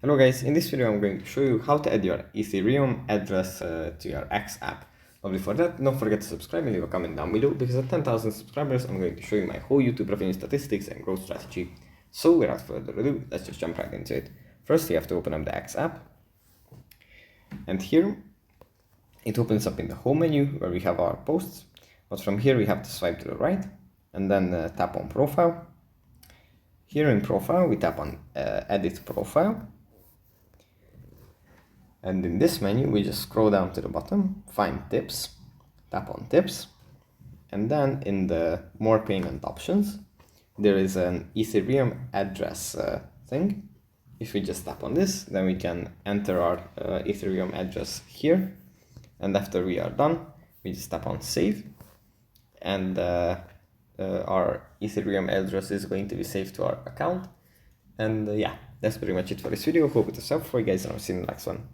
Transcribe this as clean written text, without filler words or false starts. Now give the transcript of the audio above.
Hello guys, in this video I'm going to show you how to add your Ethereum address to your X app. But before that, don't forget to subscribe and leave a comment down below, because at 10,000 subscribers I'm going to show you my whole YouTube revenue statistics and growth strategy. So without further ado, let's just jump right into it. First you have to open up the X app, and here it opens up in the home menu where we have our posts. But from here we have to swipe to the right and then tap on profile. Here in profile we tap on edit profile. And in this menu, we just scroll down to the bottom, find tips, tap on tips, and then in the more payment options, there is an Ethereum address thing. If we just tap on this, then we can enter our Ethereum address here. And after we are done, we just tap on save, and our Ethereum address is going to be saved to our account. And yeah, that's pretty much it for this video. Hope it was helpful for you guys, and I'll see you in the next one.